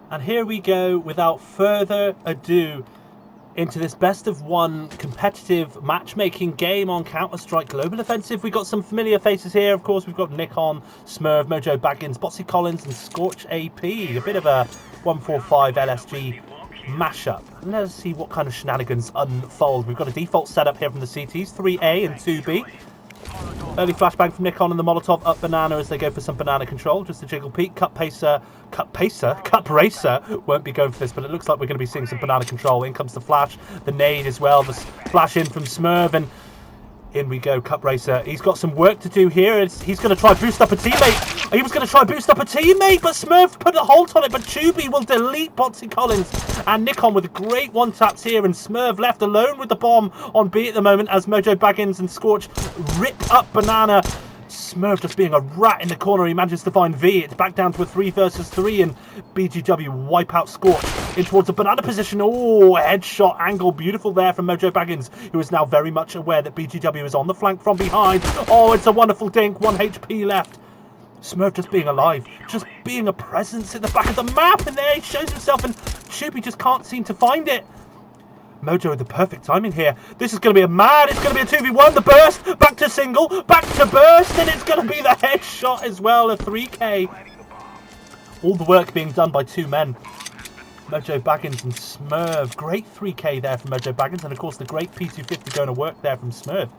And here we go, without further ado, into this best of one competitive matchmaking game on Counter-Strike Global Offensive. We've got some familiar faces here. Of course, we've got Nikon, Smurf, Mojo Baggins, Botsy Collins, and Scorch AP. A bit of a 145 LSG mashup. Let's see what kind of shenanigans unfold. We've got a default setup here from the CTs, 3A and 2B. Early flashbang from Nikon and the Molotov up Banana as they go for some banana control. Just a jiggle peek. Cup Racer won't be going for this, but it looks like we're going to be seeing some banana control. In comes the flash, the nade as well. The flash in from Smurf, and in we go. Cup Racer. He's got some work to do here. He's going to try boost up a teammate. He was going to try boost up a teammate, but Smurf put a halt on it. But Tubi will delete Botsy Collins and Nikon with great one taps here, and Smurf left alone with the bomb on B at the moment as Mojo Baggins and Scorch rip up Banana. Smurf just being a rat in the corner. He manages to find V. It's back down to a 3 versus 3, and BGW wipe out Scorch in towards the banana position. Oh, headshot angle. Beautiful there from Mojo Baggins, who is now very much aware that BGW is on the flank from behind. Oh, it's a wonderful dink. 1 HP left. Smurf just being alive, just being a presence in the back of the map, and there he shows himself, and Chupi just can't seem to find it. Mojo with the perfect timing here. This is going to be it's going to be a 2v1. The burst, back to single, back to burst, and it's going to be the headshot as well, a 3k. All the work being done by 2 men. Mojo Baggins and Smurf. Great 3k there from Mojo Baggins, and of course the great P250 going to work there from Smurf.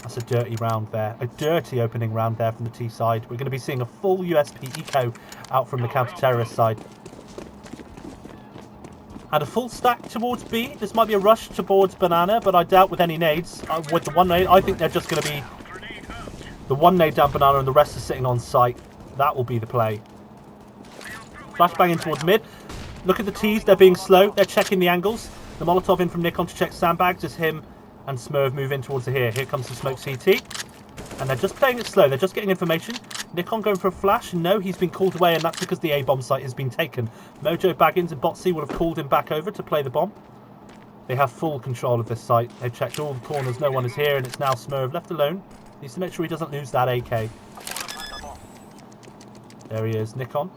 That's a dirty round there. A dirty opening round there from the T side. We're going to be seeing a full USP eco out from the counter-terrorist side. And a full stack towards B. This might be a rush towards Banana, but I doubt with any nades. With the one nade, I think they're just going to be the one nade down Banana and the rest are sitting on site. That will be the play. Flashbang in towards mid. Look at the T's. They're being slow. They're checking the angles. The Molotov in from Nikon to check sandbags as him and Smurf move in towards the here. Here comes the smoke CT. And they're just playing it slow. They're just getting information. Nikon going for a flash. No, he's been called away, and that's because the A-bomb site has been taken. Mojo Baggins and Botsy would have called him back over to play the bomb. They have full control of this site. They've checked all the corners. No one is here, and it's now Smurf left alone. Needs to make sure he doesn't lose that AK. There he is, Nikon.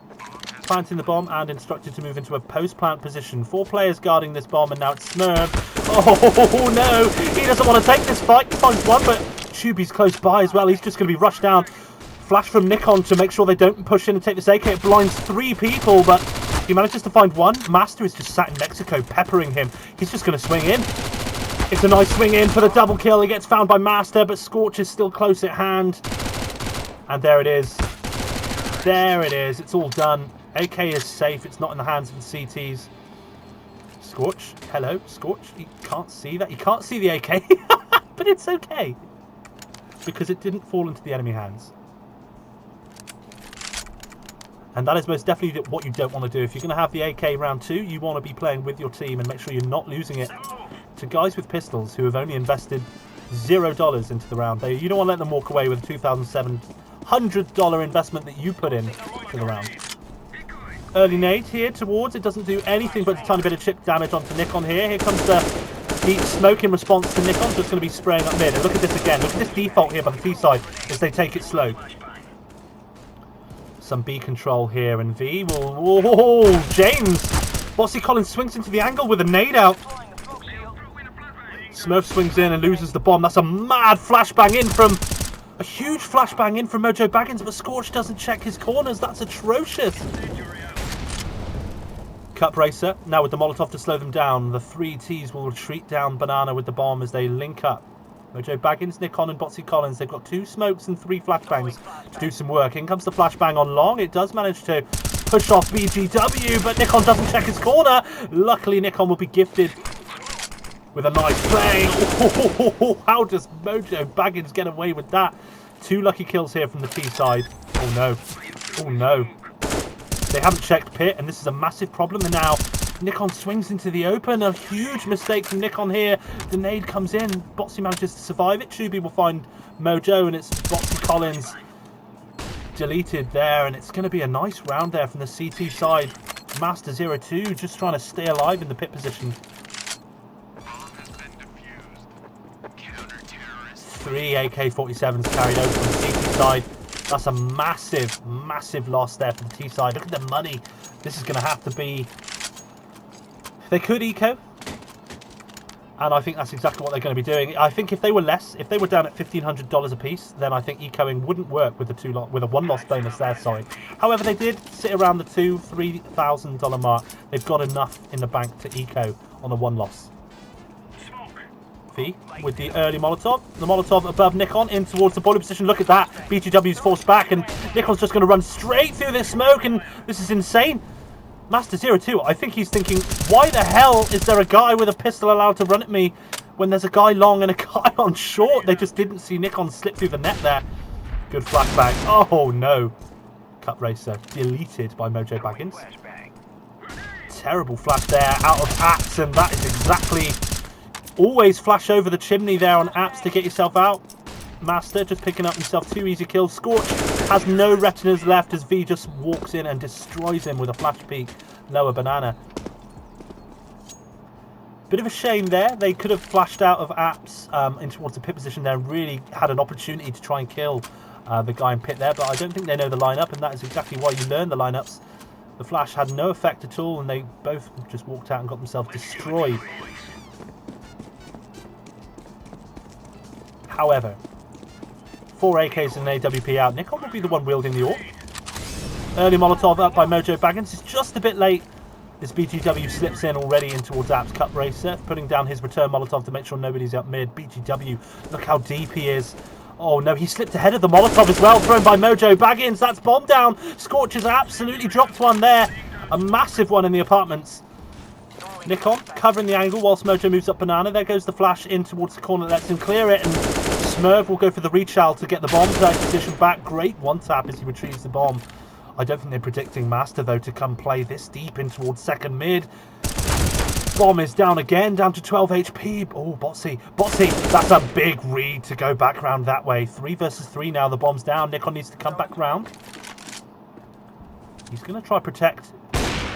Planting the bomb and instructed to move into a post-plant position. 4 players guarding this bomb, and now it's Smurf. Oh no, he doesn't want to take this fight. He finds one, but Tubi's close by as well. He's just going to be rushed down. Flash from Nikon to make sure they don't push in and take this AK. It blinds 3 people, but he manages to find one. Master is just sat in Mexico, peppering him. He's just going to swing in. It's a nice swing in for the double kill. He gets found by Master, but Scorch is still close at hand. And there it is. There it is. It's all done. AK is safe. It's not in the hands of the CTs. Scorch. Hello, Scorch. You can't see that. You can't see the AK. But it's okay. Because it didn't fall into the enemy hands. And that is most definitely what you don't want to do. If you're going to have the AK round 2, you want to be playing with your team and make sure you're not losing it to guys with pistols who have only invested $0 into the round. You don't want to let them walk away with a $2,700 investment that you put in to the round. Early nade here towards. It doesn't do anything but a tiny bit of chip damage onto Nikon here. Here comes the deep smoke in response to Nikon. Just going to be spraying up mid. And look at this again. Look at this default here by the T side as they take it slow. Some B control here, and V will... Oh, James! Botsy Collins swings into the angle with a nade out. Smurf swings in and loses the bomb. That's a mad flashbang in from... A huge flashbang in from Mojo Baggins, but Scorch doesn't check his corners. That's atrocious. Cup Racer, now with the Molotov to slow them down. The 3 Ts will retreat down Banana with the bomb as they link up. Mojo Baggins, Nikon and Botsy Collins. They've got 2 smokes and 3 flashbangs to do some work. In comes the flashbang on long. It does manage to push off BGW, but Nikon doesn't check his corner. Luckily, Nikon will be gifted with a nice play. Oh, how does Mojo Baggins get away with that? 2 lucky kills here from the T side. Oh no. Oh no. They haven't checked pit, and this is a massive problem. And now Nikon swings into the open. A huge mistake from Nikon here. The nade comes in. Botsy manages to survive it. Tubi will find Mojo, and it's Botsy Collins deleted there. And it's going to be a nice round there from the CT side. Master 02 just trying to stay alive in the pit position. 3 AK-47s carried over from the CT side. That's a massive, massive loss there for the T side. Look at the money. This is going to have to be... They could eco. And I think that's exactly what they're going to be doing. I think if they were down at $1,500 a piece, then I think ecoing wouldn't work with a one-loss bonus there, sorry. However, they did sit around the $2,000-$3,000 mark. They've got enough in the bank to eco on a one-loss. V with the early Molotov. The Molotov above Nikon in towards the boiler position. Look at that. BGW's forced back, and Nikon's just going to run straight through this smoke, and this is insane. Master02, I think he's thinking, why the hell is there a guy with a pistol allowed to run at me when there's a guy long and a guy on short? They just didn't see Nikon slip through the net there. Good flashbang. Oh no. Cup Racer deleted by Mojo Baggins. Terrible flash there out of apps, and that is exactly... Always flash over the chimney there on apps to get yourself out. Master just picking up himself 2 easy kills. Scorch has no retinas left as V just walks in and destroys him with a flash peek. Lower banana. Bit of a shame there. They could have flashed out of apps in towards the pit position there and really had an opportunity to try and kill the guy in pit there. But I don't think they know the lineup, and that is exactly why you learn the lineups. The flash had no effect at all, and they both just walked out and got themselves destroyed. However, 4 AKs and an AWP out. Nikon will be the one wielding the AWP. Early Molotov up by Mojo Baggins. It's just a bit late. This BGW slips in already in towards Apps. Cup Racer putting down his return Molotov to make sure nobody's up mid. BGW, look how deep he is. Oh no, he slipped ahead of the Molotov as well, thrown by Mojo Baggins. That's bomb down. Scorch has absolutely dropped one there. A massive one in the apartments. Nikon covering the angle whilst Mojo moves up banana. There goes the flash in towards the corner. Lets him clear it, and Smurf will go for the reach-out to get the bomb position back. Great one-tap as he retrieves the bomb. I don't think they're predicting Master, though, to come play this deep in towards second mid. Bomb is down again, down to 12 HP. Oh, Botsy. Botsy, that's a big read to go back round that way. 3 versus 3 now. The bomb's down. Nikon needs to come back round. He's going to try protect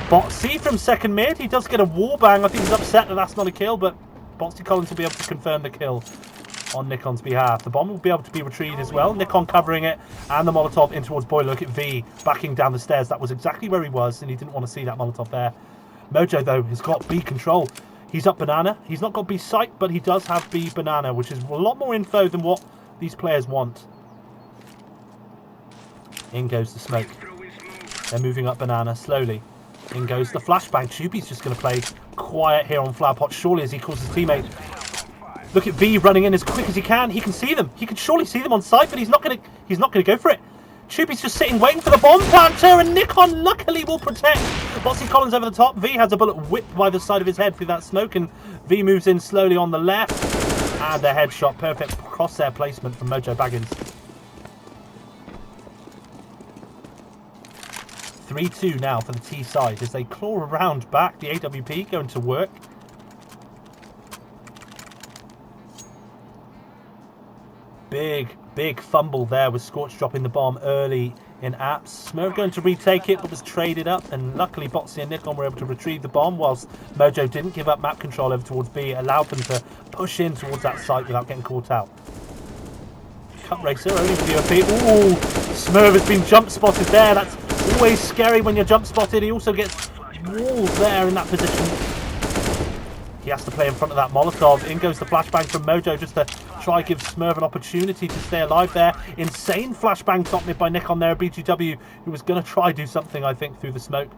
Botsy from second mid. He does get a wall bang. I think he's upset that that's not a kill, but Botsy Collins will be able to confirm the kill on Nikon's behalf. The bomb will be able to be retrieved as well. Nikon covering it, and the Molotov in towards Boy. Look at V backing down the stairs. That was exactly where he was, and he didn't want to see that Molotov there. Mojo, though, has got B control. He's up banana. He's not got B sight, but he does have B banana, which is a lot more info than what these players want. In goes the smoke. They're moving up banana slowly. In goes the flashbang. Chupi's just going to play quiet here on Flower Pot, surely, as he calls his teammate. Look at V running in as quick as he can. He can see them. He can surely see them on sight, but he's not going to go for it. Chupi's just sitting waiting for the bomb planter, and Nikon luckily will protect. Botsy Collins over the top. V has a bullet whipped by the side of his head through that smoke, and V moves in slowly on the left. And the headshot. Perfect crosshair placement from Mojo Baggins. 3-2 now for the T side as they claw around back. The AWP going to work. Big fumble there with Scorch dropping the bomb early in apps. Smurf going to retake it, but was traded up, and luckily Botsy and Nikon were able to retrieve the bomb, whilst Mojo didn't give up map control over towards B. It allowed them to push in towards that site without getting caught out. Cup Racer only for the OP. Ooh, Smurf has been jump spotted there. That's always scary when you're jump spotted. He also gets walls there in that position. He has to play in front of that Molotov. In goes the flashbang from Mojo just to try give Smurf an opportunity to stay alive there. Insane flashbang top mid by Nikon there. BGW, who was going to try do something, I think, through the smoke.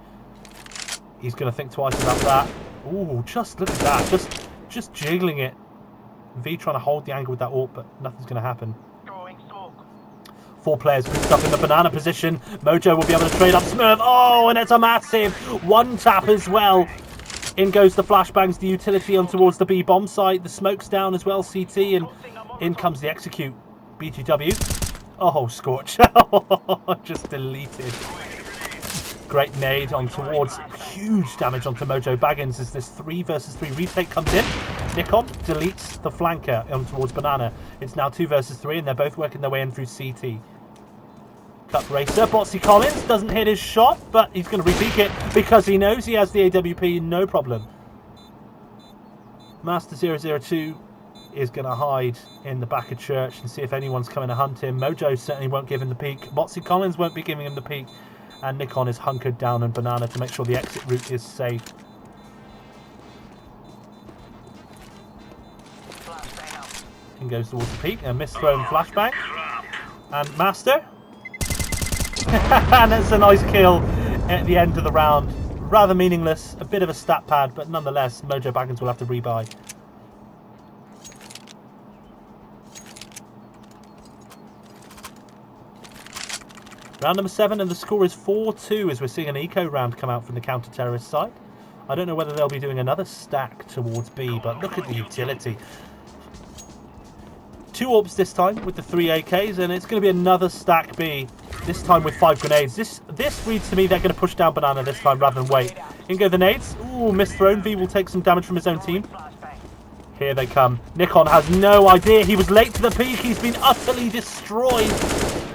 He's going to think twice about that. Ooh, just look at that. Just jiggling it. V trying to hold the angle with that AWP, but nothing's going to happen. 4 players grouped up in the banana position. Mojo will be able to trade up Smurf. Oh, and it's a massive one tap as well. In goes the flashbangs, the utility on towards the B bomb site. The smoke's down as well, CT, and in comes the execute. BGW. Oh, Scorch. Just deleted. Great nade on towards. Huge damage onto Mojo Baggins as this 3 versus 3 retake comes in. Nikon deletes the flanker on towards banana. It's now 2 versus 3, and they're both working their way in through CT. Cup Racer, Botsy Collins doesn't hit his shot, but he's going to repeat it because he knows he has the AWP, no problem. Master 002 is going to hide in the back of church and see if anyone's coming to hunt him. Mojo certainly won't give him the peek. Botsy Collins won't be giving him the peek. And Nikon is hunkered down on Banana to make sure the exit route is safe. And goes towards the peak. A misthrown flashbang. And Master. And it's a nice kill at the end of the round. Rather meaningless. A bit of a stat pad, but nonetheless, Mojo Baggins will have to rebuy. Round number 7, and the score is 4-2 as we're seeing an eco round come out from the counter-terrorist side. I don't know whether they'll be doing another stack towards B, but look at the utility. 2 AWPs this time with the 3 AKs, and it's going to be another stack B, this time with 5 grenades. This reads to me they're going to push down Banana this time rather than wait. In go the nades. Ooh, misthrown. V will take some damage from his own team. Here they come. Nikon has no idea. He was late to the peak. He's been utterly destroyed.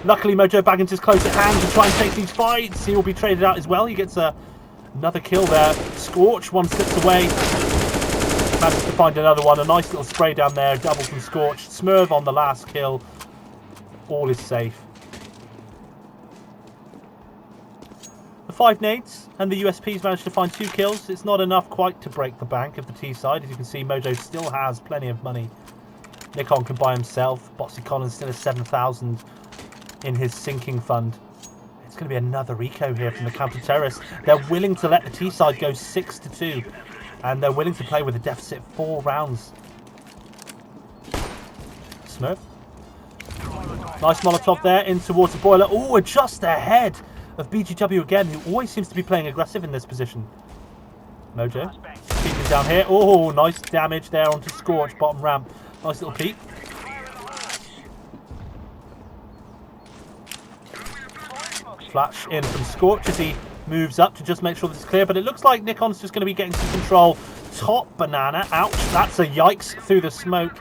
Luckily, Mojo Baggins is close at hand to try and take these fights. He will be traded out as well. He gets another kill there. Scorch, one slips away. Manages to find another one. A nice little spray down there. Double from Scorch. Smurv on the last kill. All is safe. The 5 nades and the USPs managed to find 2 kills. It's not enough quite to break the bank of the T side. As you can see, Mojo still has plenty of money. Nikon can buy himself. Botsy Collins still has 7,000 in his sinking fund. It's going to be another eco here from the counter-terrorists. They're willing to let the T side go 6-2. And they're willing to play with a deficit 4 rounds. Smurf. Nice Molotov there in towards the boiler. Oh, just ahead of BGW again, who always seems to be playing aggressive in this position. Mojo. Peeking down here. Oh, nice damage there onto Scorch, bottom ramp. Nice little peek. Flash in from Scorch as he moves up to just make sure this is clear, but it looks like Nikon's just going to be getting some control. Top Banana. Ouch, that's a yikes through the smoke.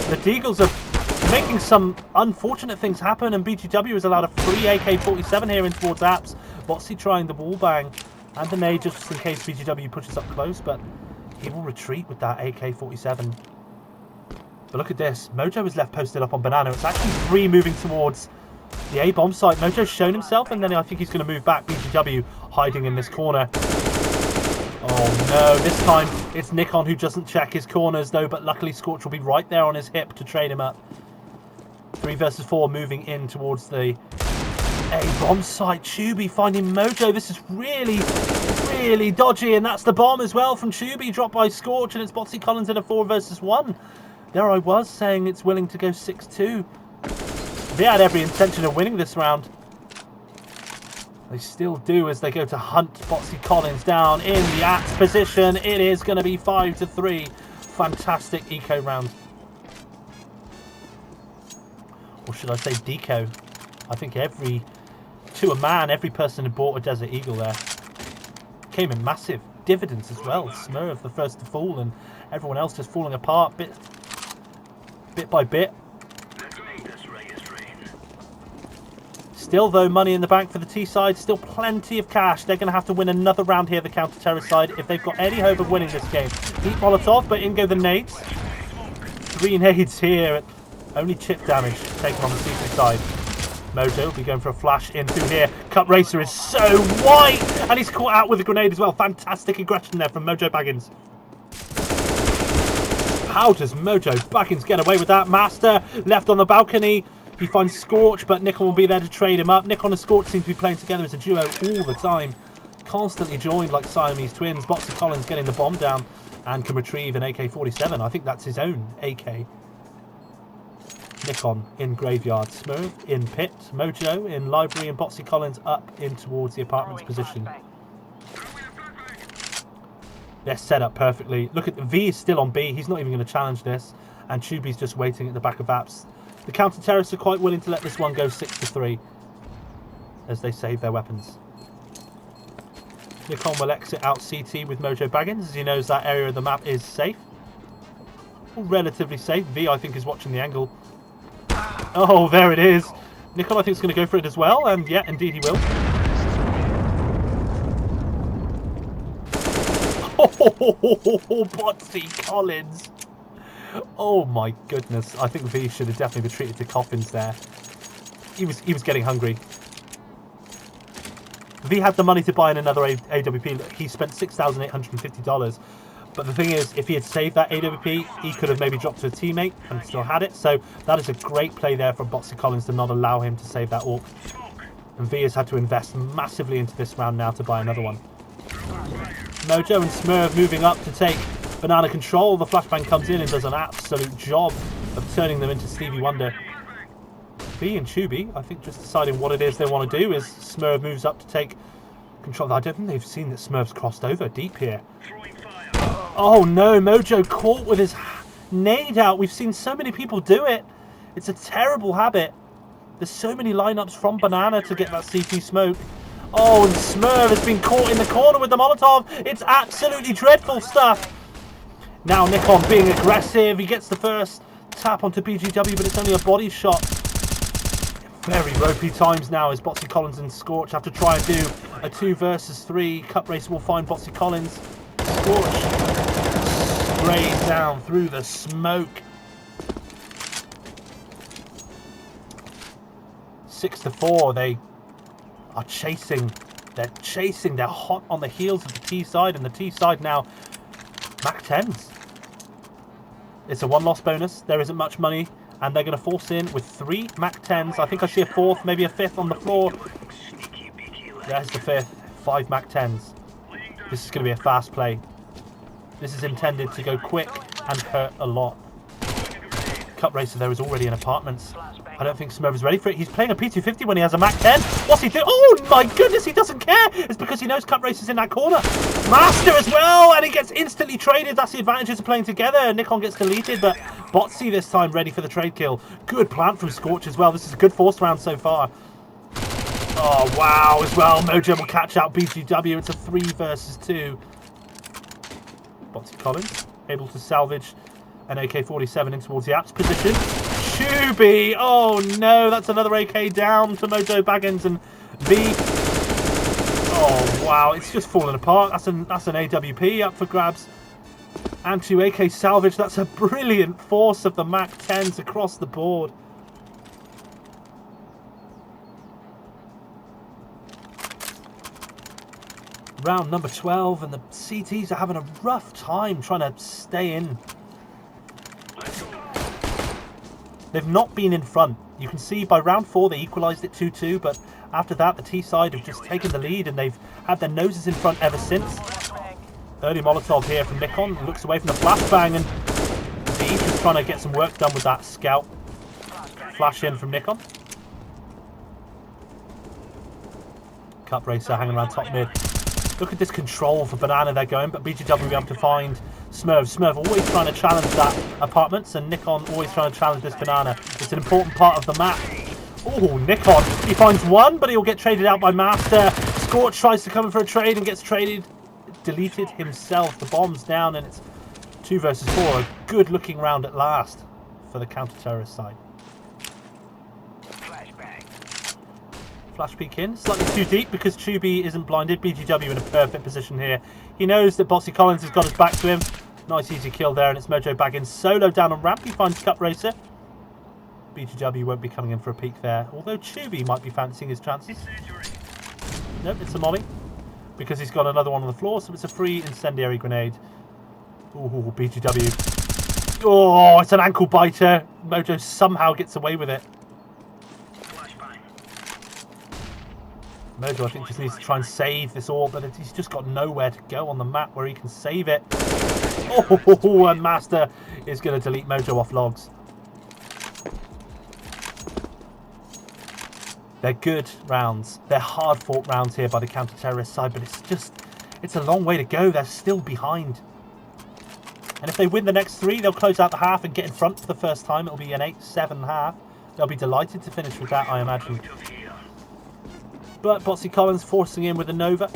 The Deagles are making some unfortunate things happen, and BGW is allowed a free AK-47 here in towards Apps. Botsy trying the wall bang and the nade just in case BGW pushes up close, but he will retreat with that AK-47. But look at this. Mojo is left posted up on Banana. It's actually 3 moving towards the A-bomb site. Mojo's shown himself, and then I think he's going to move back. BGW hiding in this corner. Oh no, this time it's Nikon who doesn't check his corners though, but luckily Scorch will be right there on his hip to trade him up. 3 versus 4 moving in towards the A-bomb site. Chuby finding Mojo. This is really dodgy, and that's the bomb as well from Chuby, dropped by Scorch, and it's Botsy Collins in a 4 versus 1. There I was saying it's willing to go 6-2. They had every intention of winning this round. They still do as they go to hunt Botsy Collins down in the Apps position. It is going to be 5-3. Fantastic eco round. Or should I say deco? I think to a man, every person who bought a Desert Eagle there came in massive dividends as well. Smurf the first to fall, and everyone else just falling apart bit by bit. Still, though, money in the bank for the T side. Still plenty of cash. They're going to have to win another round here, the counter-terrorist side, if they've got any hope of winning this game. Deep Molotov, but in go the nades. 3 nades here. Only chip damage taken on the secret side. Mojo will be going for a flash in through here. Cup Racer is so white, and he's caught out with a grenade as well. Fantastic aggression there from Mojo Baggins. How does Mojo Baggins get away with that? Master left on the balcony. He finds Scorch, but Nikon will be there to trade him up. Nikon and Scorch seem to be playing together as a duo all the time. Constantly joined like Siamese twins. Botsy Collins getting the bomb down and can retrieve an AK-47. I think that's his own AK. Nikon in graveyard. Smurf in pit. Mojo in library, and Botsy Collins up in towards the apartment's position. They're set up perfectly. Look at the V is still on B. He's not even going to challenge this. And Chuby's just waiting at the back of Apps. The counter-terrorists are quite willing to let this one go 6-3 as they save their weapons. Nikon will exit out CT with Mojo Baggins as he knows that area of the map is safe. Or relatively safe. V, I think, is watching the angle. Oh, there it is. Nikon, I think, is going to go for it as well, and yeah, indeed he will. Oh, Botsy Collins. Oh my goodness. I think V should have definitely retreated to coffins there. He was getting hungry. V had the money to buy in another AWP. He spent $6,850. But the thing is, if he had saved that AWP, he could have maybe dropped to a teammate and still had it. So that is a great play there from Boxy Collins to not allow him to save that AWP. And V has had to invest massively into this round now to buy another one. Mojo and Smurv moving up to take banana control. The flashbang comes in and does an absolute job of turning them into Stevie Wonder. V and Tubi, I think, just deciding what it is they want to do as Smurv moves up to take control. I don't think they've seen that Smurv's crossed over deep here. Oh no, Mojo caught with his nade out. We've seen so many people do it. It's a terrible habit. There's so many lineups from banana to get that CT smoke. Oh, and Smurv has been caught in the corner with the Molotov. It's absolutely dreadful stuff. Now Nikon being aggressive. He gets the first tap onto BGW, but it's only a body shot. Very ropey times now as Botsy Collins and Scorch have to try and do a 2 versus 3. Cup Racer will find Botsy Collins. Scorch sprays down through the smoke. 6-4. They are chasing. They're chasing. They're hot on the heels of the T side, and the T side now Mac 10s. It's a 1 loss bonus. There isn't much money. And they're going to force in with 3 Mac 10s. I think I see a 4th, maybe a 5th on the floor. There's the 5th. 5 Mac 10s. This is going to be a fast play. This is intended to go quick and hurt a lot. Cup Racer there is already in apartments. I don't think Smurv is ready for it. He's playing a P250 when he has a Mac 10. What's he doing? Oh my goodness, he doesn't care. It's because he knows Cup Racer's in that corner. Master as well, and he gets instantly traded. That's the advantages of playing together. Nikon gets deleted, but Botsy this time ready for the trade kill. Good plant from Scorch as well. This is a good forced round so far. Oh wow, as well. Mojo will catch out BGW. It's a 3 versus 2. Botsy Collins able to salvage an AK-47 in towards the apps position. Tubi! Oh no, that's another AK down to Mojo Baggins and V. Oh wow, it's just falling apart. That's an AWP up for grabs. And 2 AK salvage. That's a brilliant force of the Mac 10s across the board. Round number 12, and the CTs are having a rough time trying to stay in. They've not been in front. You can see by round 4 they equalised it 2-2, but after that the T side have just taken the lead and they've had their noses in front ever since. Early Molotov here from Nikon. Looks away from the flashbang, and he's just trying to get some work done with that scout. Flash in from Nikon. Cup Racer hanging around top mid. Look at this control for banana they're going, but BGW will be able to find Smurv. Smurv always trying to challenge that apartments, and Nikon always trying to challenge this banana. It's an important part of the map. Oh, Nikon. He finds one, but he'll get traded out by Master. Scorch tries to come in for a trade and gets deleted himself. The bomb's down, and it's 2 versus 4. A good looking round at last for the counter-terrorist side. Flash peek in, slightly too deep because Tubi isn't blinded. BGW in a perfect position here. He knows that Botsy Collins has got his back to him. Nice easy kill there, and it's Mojo Baggins solo down on ramp. He finds Cup Racer. BGW won't be coming in for a peek there, although Tubi might be fancying his chances. Nope, it's a molly because he's got another one on the floor, so it's a free incendiary grenade. Ooh, BGW. Oh, it's an ankle biter. Mojo somehow gets away with it. Mojo, I think, just needs to try and save this orb, but he's just got nowhere to go on the map where he can save it. Oh, and Master is going to delete Mojo off logs. They're good rounds. They're hard-fought rounds here by the counter-terrorist side, but it's a long way to go. They're still behind. And if they win the next 3, they'll close out the half and get in front for the first time. It'll be an 8-7 half. They'll be delighted to finish with that, I imagine. But Botsy Collins forcing in with a Nova.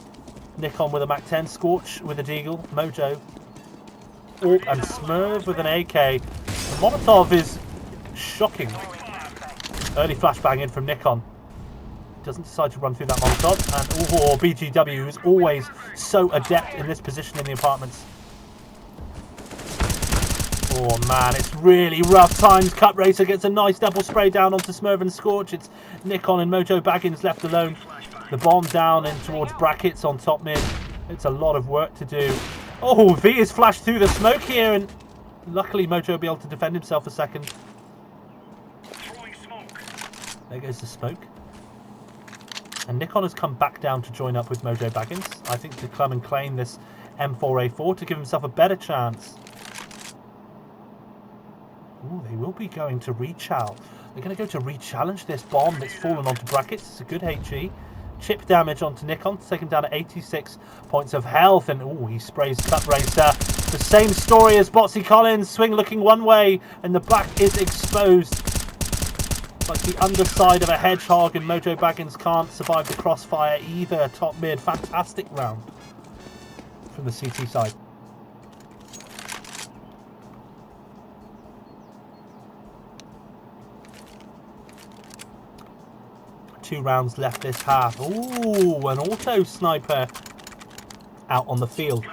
Nikon with a Mac 10. Scorch with a Deagle. Mojo. Orp and Smurv with an AK. The Molotov is shocking. Early flashbang in from Nikon. Doesn't decide to run through that Molotov. And BGW, who is always so adept in this position in the apartments. Oh man, it's really rough times. Cup Racer gets a nice double spray down onto Smurf and Scorch. It's Nikon and Mojo Baggins left alone. The bomb down and towards brackets on top mid. It's a lot of work to do. Oh, V is flashed through the smoke here, and luckily Mojo will be able to defend himself a second. There goes the smoke. And Nikon has come back down to join up with Mojo Baggins. I think to come and claim this M4A4 to give himself a better chance. Ooh, they will be going to rechal. They're going to go to re-challenge this bomb that's fallen onto brackets. It's a good HE. Chip damage onto Nikon to take him down to 86 points of health. And ooh, he sprays Cup Racer. The same story as Botsy Collins. Swing looking one way and the back is exposed. Like the underside of a hedgehog, and Mojo Baggins can't survive the crossfire either. Top mid, fantastic round from the CT side. Two rounds left this half. Ooh, an auto sniper out on the field.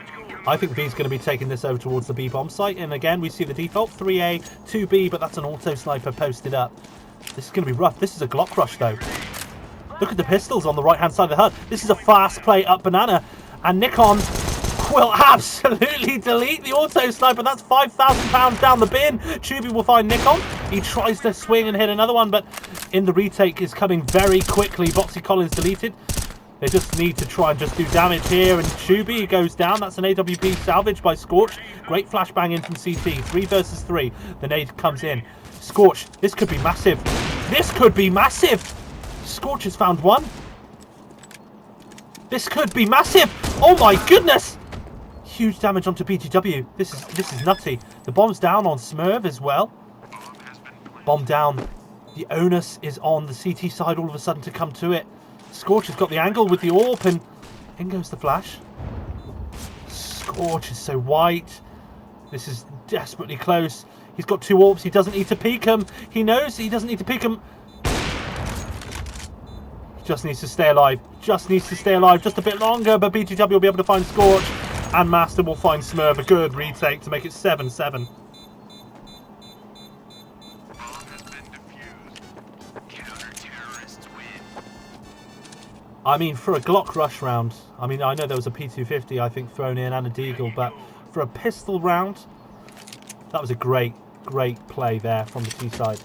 I think B's going to be taking this over towards the B bomb site. And again, we see the default 3A, 2B, but that's an auto sniper posted up. This is going to be rough. This is a Glock rush, though. Look at the pistols on the right-hand side of the HUD. This is a fast play up banana. And Nikon will absolutely delete the auto sniper. That's £5,000 down the bin. Chubby will find Nikon. He tries to swing and hit another one, but in the retake is coming very quickly. Botsy Collins deleted. They just need to try and just do damage here. And Chubby goes down. That's an AWP salvage by Scorch. Great flashbang in from CT. 3 versus 3. The nade comes in. Scorch, this could be massive. This could be massive. Scorch has found one. This could be massive. Oh my goodness. Huge damage onto BGW. This is nutty. The bomb's down on Smurf as well. Bomb down. The onus is on the CT side all of a sudden to come to it. Scorch has got the angle with the AWP, and in goes the flash. Scorch is so white. This is desperately close. He's got 2 AWPs. He doesn't need to peek them. He knows he doesn't need to peek them. He just needs to stay alive. Just needs to stay alive just a bit longer. But BGW will be able to find Scorch. And Master will find Smurf. A good retake to make it 7-7. I mean, for a Glock rush round, I mean, I know there was a P250, I think, thrown in and a Deagle, but for a pistol round, that was a great play there from the T side.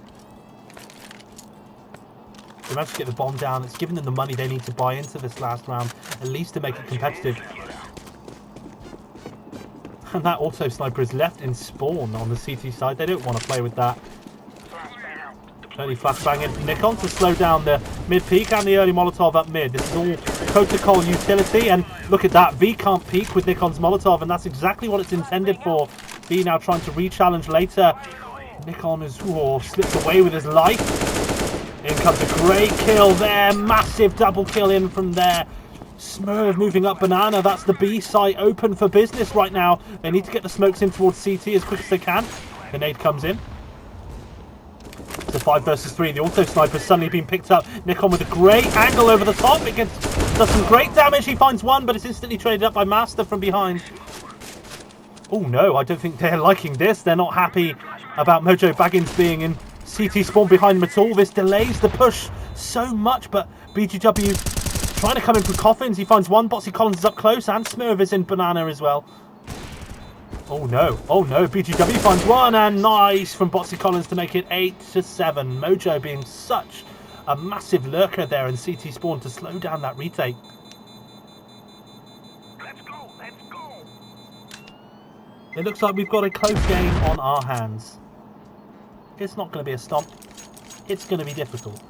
They managed to get the bomb down. It's given them the money they need to buy into this last round, at least to make it competitive. And that auto sniper is left in spawn on the CT side. They don't want to play with that. Early flashbang in from Nikon to slow down the mid peak and the early Molotov up mid. This is all protocol utility, and look at that. V can't peek with Nikon's Molotov, and that's exactly what it's intended for. V now trying to re-challenge later. Nikon is slips away with his life. In comes a great kill there. Massive double kill in from there. Smurf moving up banana. That's the B site open for business right now. They need to get the smokes in towards CT as quick as they can. The nade comes in. It's a 5 versus 3. The auto sniper suddenly being picked up. Nikon with a great angle over the top. It does some great damage. He finds one, but it's instantly traded up by Master from behind. Oh no, I don't think they're liking this. They're not happy about Mojo Baggins being in CT spawn behind them at all. This delays the push so much, but BGW trying to come in through coffins. He finds one. Botsy Collins is up close, and Smurf is in banana as well. Oh no, BGW finds one, and nice from Botsy Collins to make it 8-7. Mojo being such a massive lurker there in CT spawn to slow down that retake. Let's go. It looks like we've got a close game on our hands. It's not going to be a stomp. It's going to be difficult.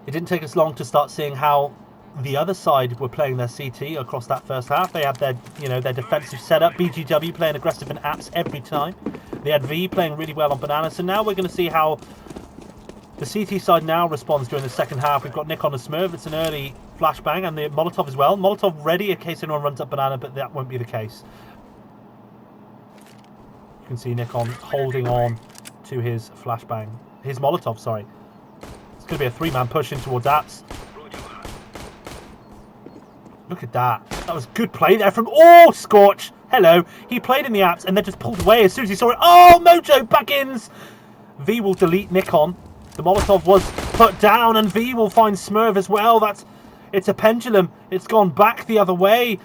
It didn't take us long to start seeing how the other side were playing their CT across that first half. They had their, their defensive setup. BGW playing aggressive in apps every time. They had V playing really well on banana. So now we're going to see how the CT side now responds during the second half. We've got Nikon and Smurf. It's an early flashbang, and the Molotov as well. Molotov ready in case anyone runs up banana, but that won't be the case. You can see Nikon holding on to his flashbang. His Molotov, sorry. It's going to be a 3-man push in towards apps. Look at that. That was good play there from... Oh, Scorch! Hello. He played in the apps and then just pulled away as soon as he saw it. Oh, Mojo Baggins! V will delete Nikon. The Molotov was put down, and V will find Smurf as well. It's a pendulum. It's gone back the other way.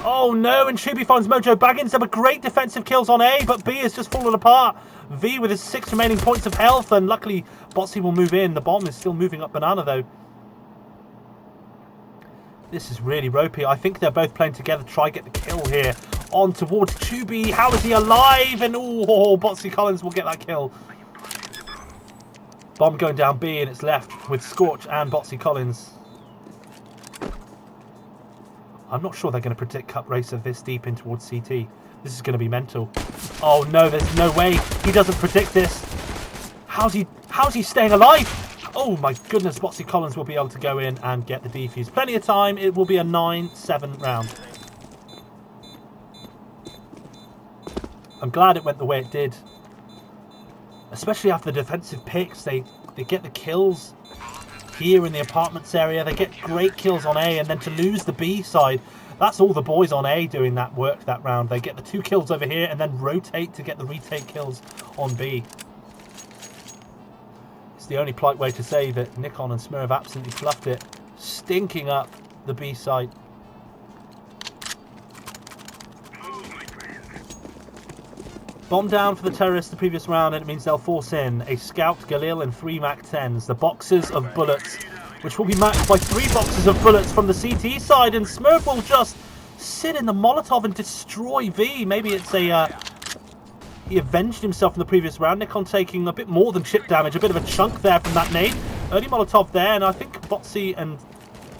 Oh no, and Shuby finds Mojo Baggins. There were great defensive kills on A, but B has just fallen apart. V with his 6 remaining points of health, and luckily Botsy will move in. The bomb is still moving up Banana though. This is really ropey. I think they're both playing together. Try get the kill here. On towards Shuby. How is he alive? And oh, Botsy Collins will get that kill. Bomb going down B, and it's left with Scorch and Botsy Collins. I'm not sure they're going to predict Cup Racer this deep in towards CT. This is going to be mental. Oh no, there's no way he doesn't predict this. How's he staying alive? Oh my goodness, Botsy Collins will be able to go in and get the defuse. Plenty of time. It will be a 9-7 round. I'm glad it went the way it did. Especially after the defensive picks, they get the kills here in the apartments area. They get great kills on A, and then to lose the B side, that's all the boys on A doing that work that round. They get the 2 kills over here and then rotate to get the retake kills on B. It's the only polite way to say that Nikon and Smurf absolutely fluffed it, stinking up the B side. Bomb down for the terrorists the previous round, and it means they'll force in a Scout, Galil, and 3 MAC-10s. The boxes of bullets, which will be matched by 3 boxes of bullets from the CT side, and Smurf will just sit in the Molotov and destroy V. Maybe it's a... he avenged himself in the previous round. Nikon taking a bit more than chip damage, a bit of a chunk there from that nade. Early Molotov there, and I think Botsy and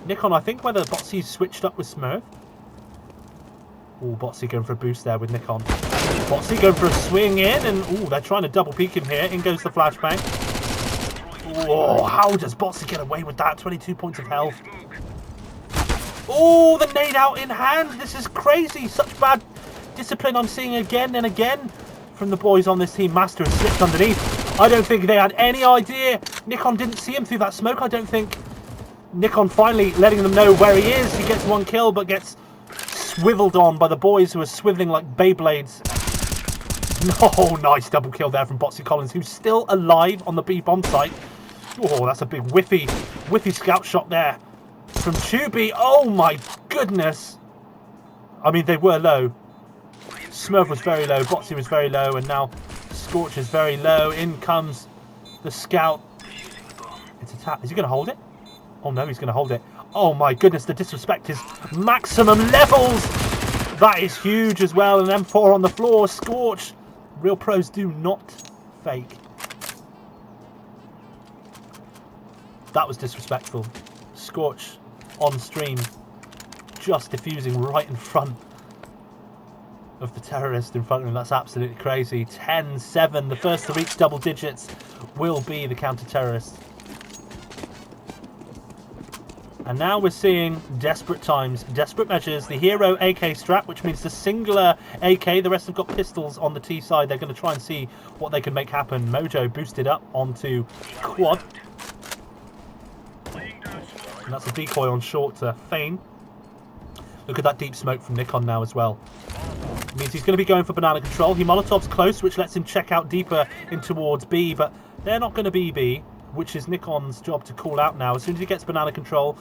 Nikon, I think whether Botsy's switched up with Smurf. Oh, Botsy going for a boost there with Nikon. Botsy going for a swing in, and oh, they're trying to double peek him here. In goes the flashbang. Oh, how does Botsy get away with that? 22 points of health. Oh, the nade out in hand. This is crazy. Such bad discipline I'm seeing again and again from the boys on this team. Master has slipped underneath. I don't think they had any idea. Nikon didn't see him through that smoke. I don't think Nikon finally letting them know where he is. He gets 1 kill, but gets swiveled on by the boys who are swiveling like Beyblades. Oh, nice double kill there from Botsy Collins, who's still alive on the B bomb site. Oh, that's a big whiffy scout shot there from Shuby. Oh my goodness. I mean, they were low. Smurf was very low, Botsy was very low, and now Scorch is very low. In comes the scout. It's a tap. Is he going to hold it? Oh no, he's going to hold it. Oh my goodness, the disrespect is maximum levels. That is huge as well. An M4 on the floor. Scorch. Real pros do not fake. That was disrespectful. Scorch on stream, just defusing right in front of the terrorist in front of him. That's absolutely crazy. 10-7. The first to reach double digits will be the counter-terrorist. And now we're seeing desperate times, desperate measures. The hero AK strap, which means the singular AK. The rest have got pistols on the T side. They're going to try and see what they can make happen. Mojo boosted up onto quad. And that's a decoy on short to Feign. Look at that deep smoke from Nikon now as well. It means he's going to be going for banana control. He Molotov's close, which lets him check out deeper in towards B. But they're not going to be B, which is Nikon's job to call out now. As soon as he gets banana control,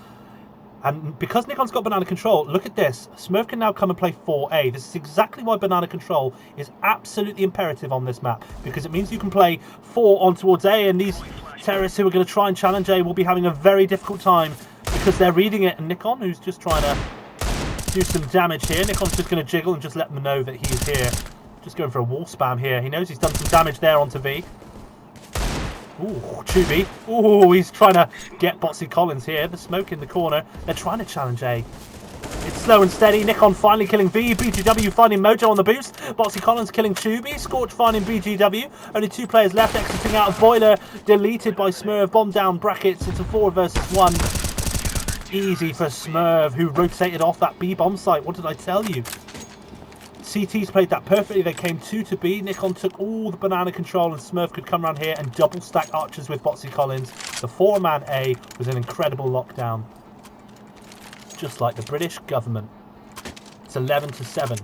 and because Nikon's got banana control, look at this. Smurf can now come and play 4A. This is exactly why banana control is absolutely imperative on this map, because it means you can play 4 on towards A, and these terrorists who are going to try and challenge A will be having a very difficult time because they're reading it. And Nikon, who's just trying to do some damage here. Nikon's just going to jiggle and just let them know that he is here. Just going for a wall spam here. He knows he's done some damage there onto V. Ooh, Shuby. Ooh, he's trying to get Botsy Collins here. The smoke in the corner. They're trying to challenge A. It's slow and steady. Nikon finally killing V. BGW finding Mojo on the boost. Botsy Collins killing Shuby. Scorch finding BGW. Only 2 players left exiting out of Boiler. Deleted by Smurf. Bomb down brackets. It's a 4 versus 1. Easy for Smurf, who rotated off that B bomb site. What did I tell you? CT's played that perfectly. They came 2 to B. Nikon took all the banana control, and Smurf could come around here and double stack archers with Botsy Collins. The 4-man A was an incredible lockdown, just like the British government. It's 11-7.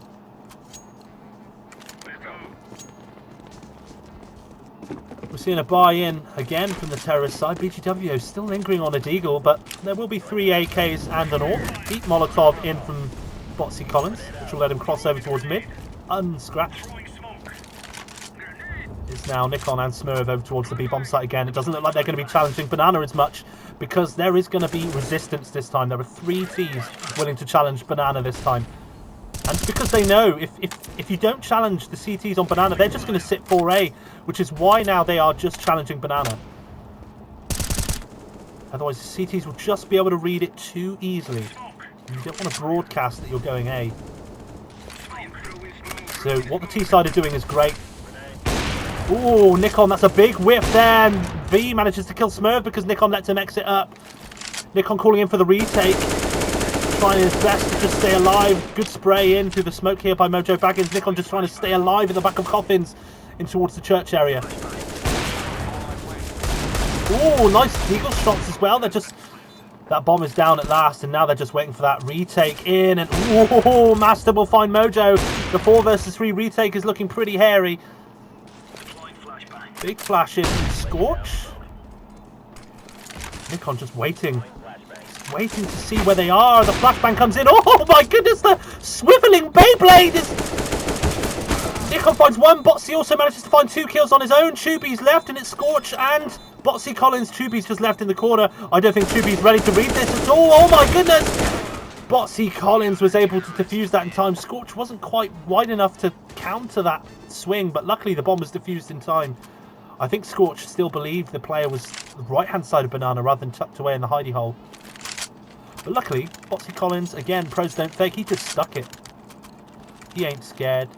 seeing a buy-in again from the terrorist side. BGW still lingering on a deagle, but there will be 3 AKs and an AWP. Deep Molotov in from Botsy Collins, which will let him cross over towards mid. Unscratched. It's now Nikon and Smurv over towards the B-bomb site again. It doesn't look like they're going to be challenging Banana as much, because there is going to be resistance this time. There are 3 Ts willing to challenge Banana this time. And it's because they know if you don't challenge the CTs on Banana, they're just going to sit 4A, which is why now they are just challenging Banana. Otherwise, the CTs will just be able to read it too easily. And you don't want to broadcast that you're going A. So what the T side are doing is great. Oh, Nikon, that's a big whiff there. And V manages to kill Smurf because Nikon lets him exit up. Nikon calling in for the retake. Trying his best to just stay alive. Good spray in through the smoke here by Mojo Baggins. Nikon just trying to stay alive in the back of coffins in towards the church area. Oh, nice eagle shots as well. They're just... That bomb is down at last, and now they're just waiting for that retake in. And oh, Master will find Mojo. The 4 versus 3 retake is looking pretty hairy. Big flash in from Scorch. Nikon just waiting to see where they are. The flashbang comes in. Oh my goodness, the swiveling Beyblade is... Nikon finds 1. Botsy also manages to find 2 kills on his own. Chuby's left, and it's Scorch and Botsy Collins. Chuby's just left in the corner. I don't think Chuby's ready to read this at all. Oh my goodness! Botsy Collins was able to defuse that in time. Scorch wasn't quite wide enough to counter that swing, but luckily the bomb was defused in time. I think Scorch still believed the player was the right-hand side of Banana rather than tucked away in the hidey hole. But luckily, Botsy Collins, again, pros don't fake, he just stuck it. He ain't scared.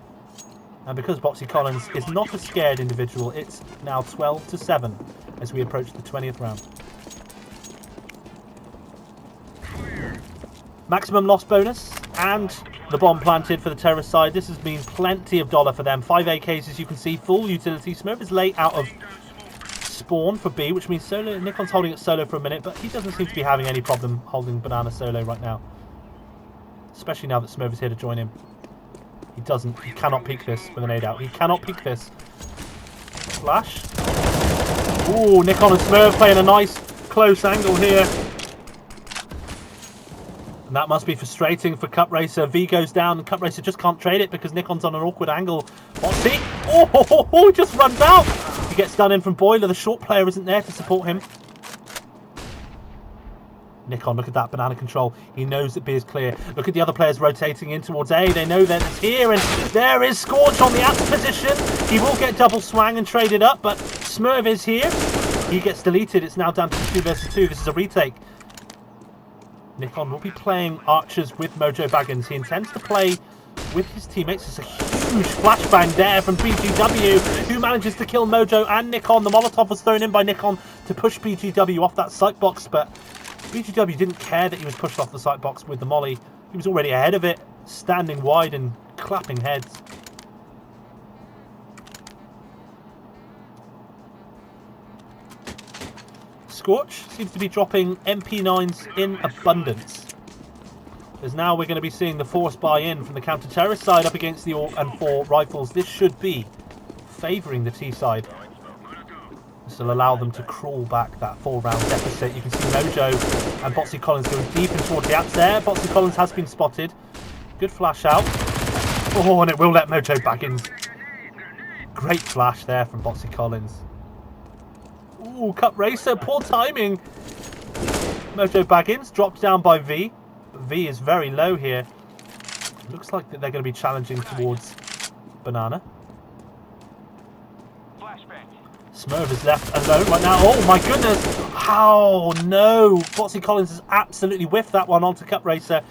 And because Botsy Collins is not a scared individual, it's now 12-7 as we approach the 20th round. Maximum loss bonus and the bomb planted for the terrorist side. This has been plenty of dollar for them. 5 AKs, as you can see, full utility. Smurf is late out of spawn for B, which means solo. Nikon's holding it solo for a minute, but he doesn't seem to be having any problem holding Banana solo right now. Especially now that Smurf is here to join him. He cannot peek this with an 8 out. He cannot peek this. Flash. Ooh, Nikon and Smurf playing a nice close angle here. And that must be frustrating for Cup Racer. V goes down and Cup Racer just can't trade it because Nikon's on an awkward angle. Botsy, oh, just runs out. He gets done in from Boiler. The short player isn't there to support him. Nikon, look at that Banana control. He knows that B is clear. Look at the other players rotating in towards A. They know that it's here, and there is Scorch on the axe position. He will get double swang and trade it up, but Smurf is here. He gets deleted. It's now down to 2 versus 2. This is a retake. Nikon will be playing archers with Mojo Baggins. He intends to play with his teammates. It's a huge flashbang there from BGW, who manages to kill Mojo and Nikon. The Molotov was thrown in by Nikon to push BGW off that sight box, but BGW didn't care that he was pushed off the sight box with the molly. He was already ahead of it, standing wide and clapping heads. Scorch seems to be dropping MP9s in abundance. As now we're going to be seeing the force buy-in from the counter-terrorist side up against the AWP and 4 rifles. This should be favouring the T side. This will allow them to crawl back that 4-round deficit. You can see Mojo and Botsy Collins going deep in towards the apps there. Botsy Collins has been spotted. Good flash out. Oh, and it will let Mojo Baggins. Great flash there from Botsy Collins. Ooh, Cup Racer, poor timing. Mojo Baggins dropped down by V. V is very low here. Looks like that they're going to be challenging towards Banana. Smurf is left alone right now. Oh my goodness! How no! Botsy Collins has absolutely whiffed that one onto Cup Racer.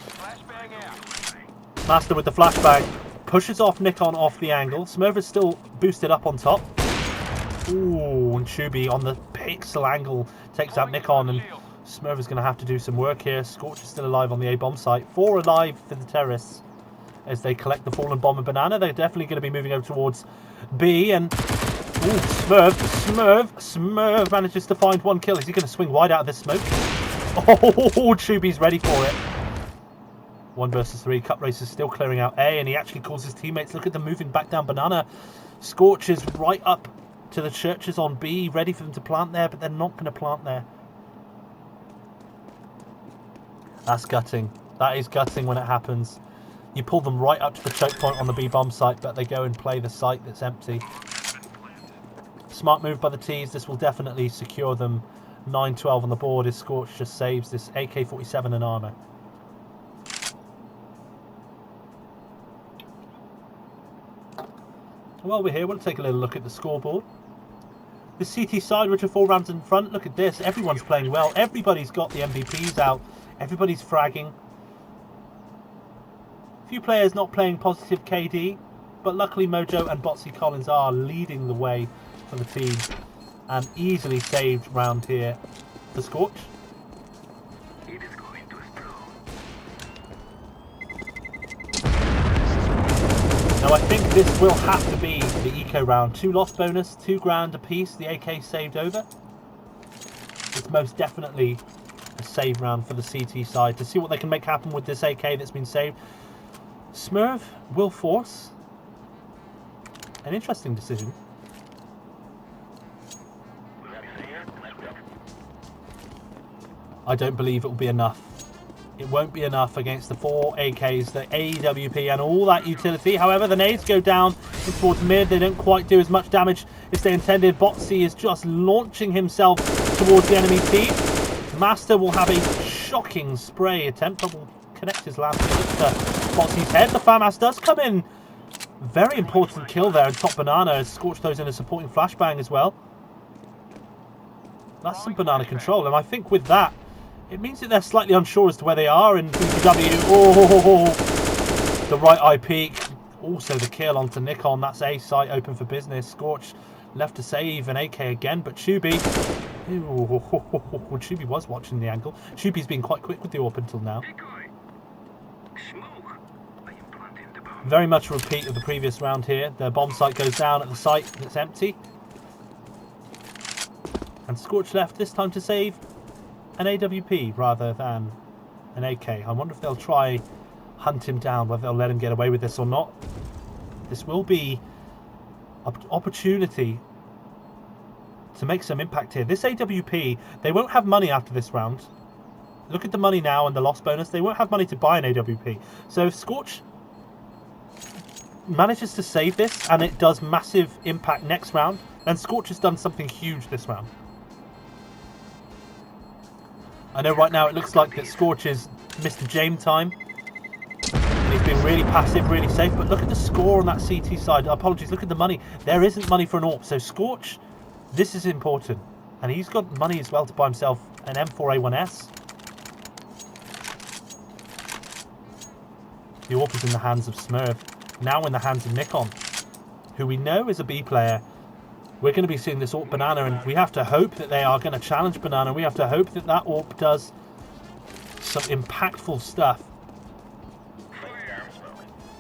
Master with the flashbang pushes off Nikon off the angle. Smurf is still boosted up on top. Ooh, and Chuby on the pixel angle takes out Nikon, and Smurf is going to have to do some work here. Scorch is still alive on the A bomb site. 4 alive for the terrorists as they collect the fallen bomb and Banana. They're definitely going to be moving over towards B, and ooh, Smurf manages to find 1 kill. Is he going to swing wide out of this smoke? Oh, Chuby's ready for it. 1 versus 3. Cup Racer's still clearing out A, and he actually calls his teammates. Look at them moving back down Banana. Scorch is right up to the churches on B, ready for them to plant there, but they're not going to plant there. That's gutting. That is gutting when it happens. You pull them right up to the choke point on the B bomb site, but they go and play the site that's empty. Smart move by the T's. This will definitely secure them. 9-12 on the board as Scorch just saves this AK-47 and armor. While we're here, we'll take a little look at the scoreboard. The CT side, which are 4 rounds in front. Look at this. Everyone's playing well. Everybody's got the MVPs out. Everybody's fragging. Few players not playing positive KD, but luckily Mojo and Botsy Collins are leading the way for the team, and easily saved round here for Scorch. It is going to explode. Now I think this will have to be the eco round. 2 loss bonus, 2 grand apiece. The AK saved over. It's most definitely a save round for the CT side to see what they can make happen with this AK that's been saved. Smurf will force an interesting decision. I don't believe it will be enough. It won't be enough against the 4 AKs, the AWP and all that utility. However, the nades go down towards mid. They don't quite do as much damage as they intended. Botsy is just launching himself towards the enemy team. Master will have a shocking spray attempt, but will connect his last to Botsy's head. The FAMAS does come in. Very important kill there, and top banana as Scorch throws in a supporting flashbang as well. That's some banana control, and I think with that, it means that they're slightly unsure as to where they are in BTW. Oh, the right eye peak. Also the kill onto Nikon. That's A site open for business. Scorch left to save an AK again, but Chubi. Chubi was watching the angle. Chubi's been quite quick with the AWP until now. Very much a repeat of the previous round here. The bomb site goes down at the site that's empty. And Scorch left this time to save an AWP rather than an AK. I wonder if they'll try hunt him down, whether they'll let him get away with this or not. This will be an opportunity to make some impact here. This AWP, they won't have money after this round. Look at the money now and the loss bonus. They won't have money to buy an AWP. So if Scorch manages to save this and it does massive impact next round, then Scorch has done something huge this round. I know right now it looks like that Scorch is Mr. James time. And he's been really passive, really safe. But look at the score on that CT side. Apologies, look at the money. There isn't money for an AWP. So Scorch, this is important. And he's got money as well to buy himself an M4A1S. The AWP is in the hands of Smurf. Now in the hands of Nikon, who we know is a B player. We're going to be seeing this AWP banana, and we have to hope that they are going to challenge banana. We have to hope that that AWP does some impactful stuff.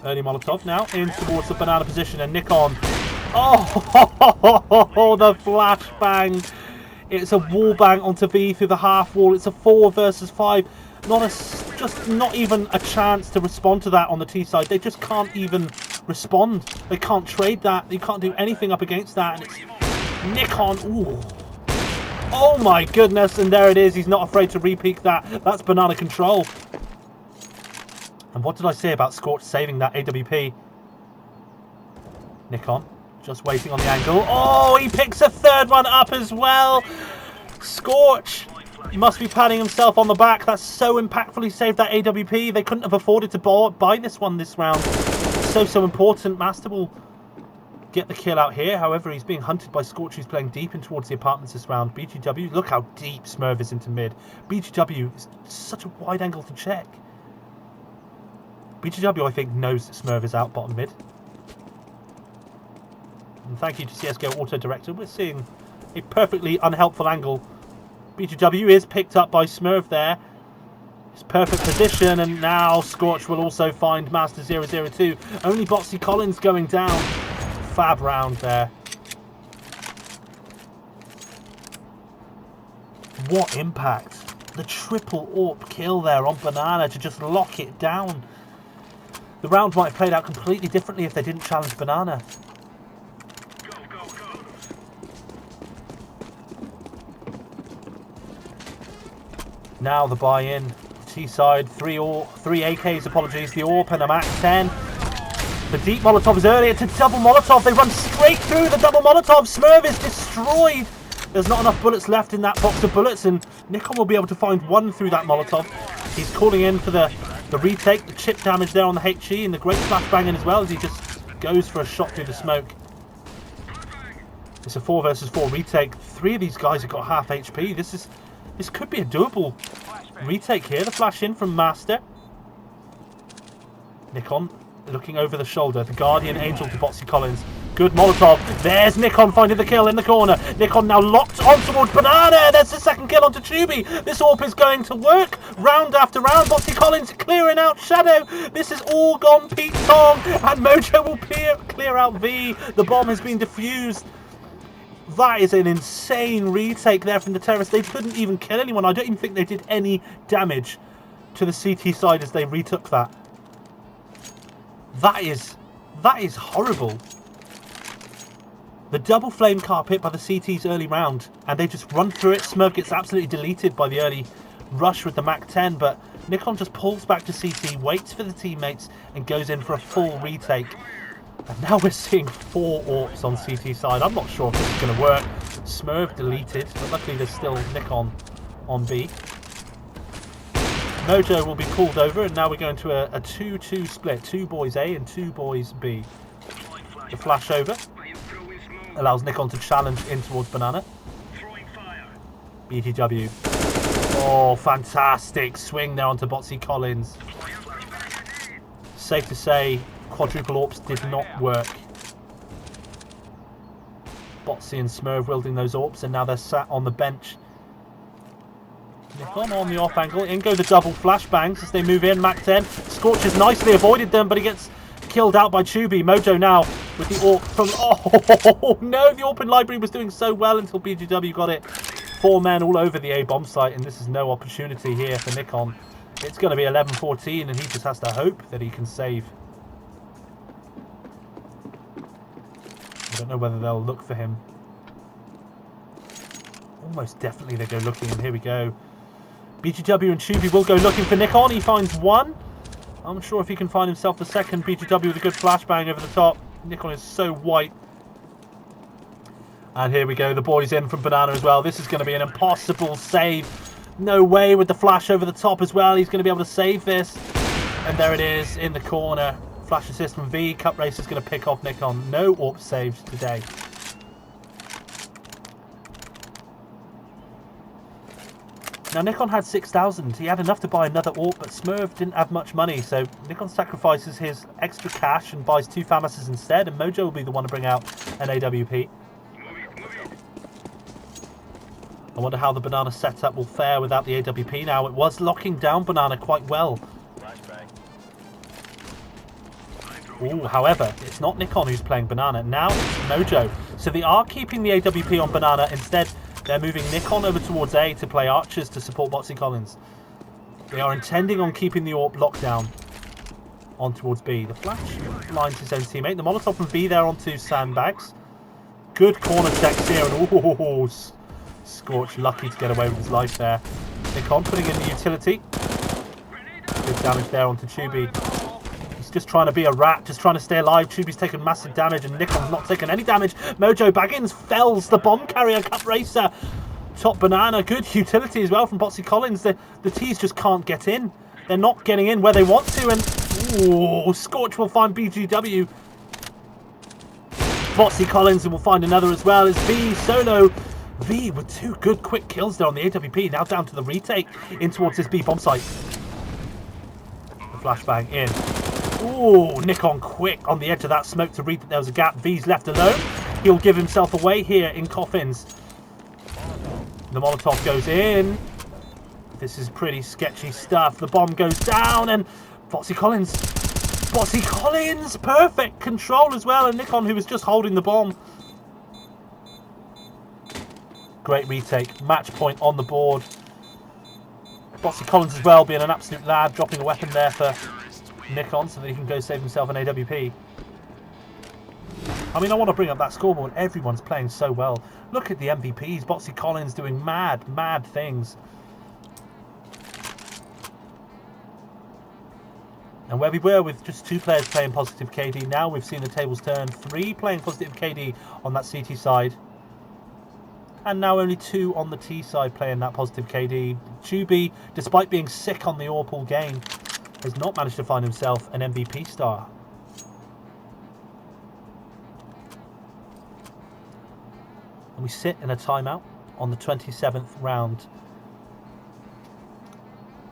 Early Molotov now in towards the banana position, and Nikon. Oh, the flashbang. It's a wall bang onto B through the half wall. It's a 4 versus 5. Not even a chance to respond to that on the T side. They just can't even respond. They can't trade that. You can't do anything up against that. And it's Nikon. Ooh. Oh my goodness. And there it is. He's not afraid to re-peek that. That's banana control. And what did I say about Scorch saving that AWP? Nikon just waiting on the angle. Oh, he picks a third one up as well. Scorch, he must be patting himself on the back. That's so impactful. He saved that AWP. They couldn't have afforded to buy this one this round. So important. Master will get the kill out here. However, he's being hunted by Scorch, who's playing deep in towards the apartments this round. BGW, look how deep Smurf is into mid. BGW is such a wide angle to check. BGW, I think, knows that Smurf is out bottom mid. And thank you to CSGO Auto Director. We're seeing a perfectly unhelpful angle. BGW is picked up by Smurf there. It's perfect position, and now Scorch will also find Master 002. Only Botsy Collins going down. Fab round there. What impact. The triple AWP kill there on Banana to just lock it down. The round might have played out completely differently if they didn't challenge Banana. Now the buy-in. T-side, three AKs, apologies, the AWP and a MAC-10. The deep Molotov is earlier to double Molotov. They run straight through the double Molotov. Smurv is destroyed. There's not enough bullets left in that box of bullets, and Nikon will be able to find one through that Molotov. He's calling in for the retake, the chip damage there on the HE, and the great flashbang as well as he just goes for a shot through the smoke. It's a 4 versus 4 retake. 3 of these guys have got half HP. This could be a doable retake here. The flash in from Master. Nikon looking over the shoulder. The Guardian Angel to Botsy Collins. Good Molotov. There's Nikon finding the kill in the corner. Nikon now locked on towards Banana. There's the second kill onto Tubi. This AWP is going to work. Round after round. Botsy Collins clearing out Shadow. This is all gone Pete Tong. And Mojo will clear out V. The bomb has been defused. That is an insane retake there from the terrorists. They couldn't even kill anyone. I don't even think they did any damage to the CT side as they retook that. That is horrible. The double flame carpet by the CT's early round, and they just run through it. Smurf gets absolutely deleted by the early rush with the MAC-10, but Nikon just pulls back to CT, waits for the teammates, and goes in for a full retake. And now we're seeing 4 AWPs on CT side. I'm not sure if this is going to work. Smurf deleted, but luckily there's still Nikon on B. Mojo will be pulled over, and now we're going to a 2-2 split. 2 boys A and 2 boys B. The flash over allows Nikon to challenge in towards Banana. BGW. Oh, fantastic swing there onto Botsy Collins. Safe to say, quadruple AWPs did not work. Botsy and Smurf wielding those AWPs, and now they're sat on the bench. Nikon on the off angle. In go the double flashbangs as they move in. MAC-10. Scorch has nicely avoided them, but he gets killed out by Tubi. Mojo now with the AWP from... Oh, no! The AWP in library was doing so well until BGW got it. 4 men all over the A bomb site, and this is no opportunity here for Nikon. It's going to be 11-14, and he just has to hope that he can save. I don't know whether they'll look for him. Almost definitely they go looking, and here we go. BGW and Tubi will go looking for Nikon. He finds one. I'm not sure if he can find himself the second. BGW with a good flashbang over the top. Nikon is so white. And here we go. The boys in from Banana as well. This is going to be an impossible save. No way with the flash over the top as well. He's going to be able to save this. And there it is in the corner. Flash assist from V. Cup Race is going to pick off Nikon. No AWP saves today. Now Nikon had 6,000. He had enough to buy another AWP, but Smurf didn't have much money, so Nikon sacrifices his extra cash and buys 2 FAMASs instead, and Mojo will be the one to bring out an AWP. I wonder how the Banana setup will fare without the AWP now. It was locking down Banana quite well. Ooh, however, it's not Nikon who's playing Banana. Now it's Mojo. So they are keeping the AWP on Banana. Instead, they're moving Nikon over towards A to play Archers to support Botsy Collins. They are intending on keeping the AWP locked down on towards B. The flash lines his own teammate. The Molotov from B there onto Sandbags. Good corner checks here. And ooh, Scorch lucky to get away with his life there. Nikon putting in the utility. Good damage there onto Tubi. He's just trying to be a rat, just trying to stay alive. Tubi's taken massive damage and Nikon's not taking any damage. Mojo Baggins fells the bomb carrier. Cup Racer. Top Banana. Good utility as well from Botsy Collins. The T's just can't get in. They're not getting in where they want to. And ooh, Scorch will find BGW. Botsy Collins will find another as well. It's V solo. V with 2 good quick kills there on the AWP. Now down to the retake in towards this B bomb site. The flashbang in. Ooh, Nikon quick on the edge of that smoke to read that there was a gap. V's left alone. He'll give himself away here in Coffins. The Molotov goes in. This is pretty sketchy stuff. The bomb goes down and Botsy Collins. Botsy Collins! Perfect control as well. And Nikon, who was just holding the bomb. Great retake. Match point on the board. Botsy Collins as well being an absolute lad. Dropping a weapon there for Nikon so that he can go save himself an AWP. I mean, I want to bring up that scoreboard. Everyone's playing so well. Look at the MVPs. Botsy Collins doing mad things. And where we were with just 2 players playing positive KD, now we've seen the tables turn. 3 playing positive KD on that CT side. And now only 2 on the T side playing that positive KD. Chubi, despite being sick on the Orpal game, has not managed to find himself an MVP star. And we sit in a timeout on the 27th round.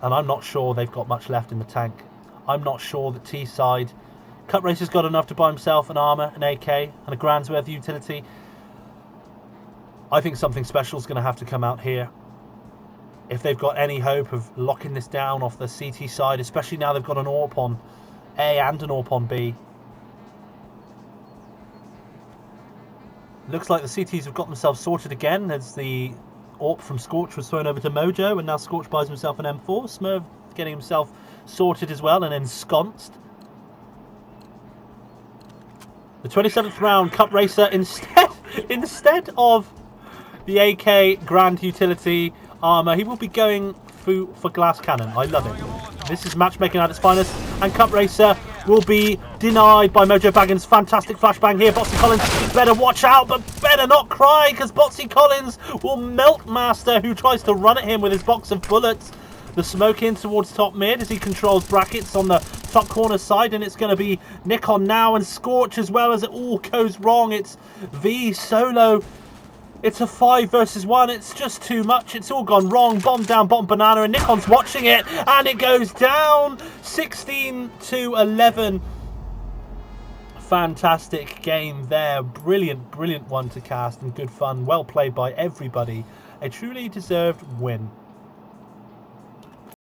And I'm not sure they've got much left in the tank. I'm not sure that T side Cup Racer's got enough to buy himself an armor, an AK, and a grand's worth of utility. I think something special is going to have to come out here if they've got any hope of locking this down off the CT side, especially now they've got an AWP on A and an AWP on B. Looks like the CTs have got themselves sorted again as the AWP from Scorch was thrown over to Mojo, and now Scorch buys himself an M4. Smurf getting himself sorted as well and ensconced. The 27th round, Cup Racer instead of the AK Grand Utility armor, he will be going for Glass Cannon. I love it. This is matchmaking at its finest, and Cup Racer will be denied by Mojo Baggins. Fantastic flashbang here. Botsy Collins better watch out, but better not cry, because Botsy Collins will melt Master, who tries to run at him with his box of bullets. The smoke in towards top mid as he controls brackets on the top corner side, and it's going to be Nikon now and Scorch as well as it all goes wrong. It's V solo. It's a 5 versus 1. It's just too much. It's all gone wrong. Bomb down, bottom banana, and Nikon's watching it, and it goes down 16-11. Fantastic game there. Brilliant, brilliant one to cast and good fun. Well played by everybody. A truly deserved win.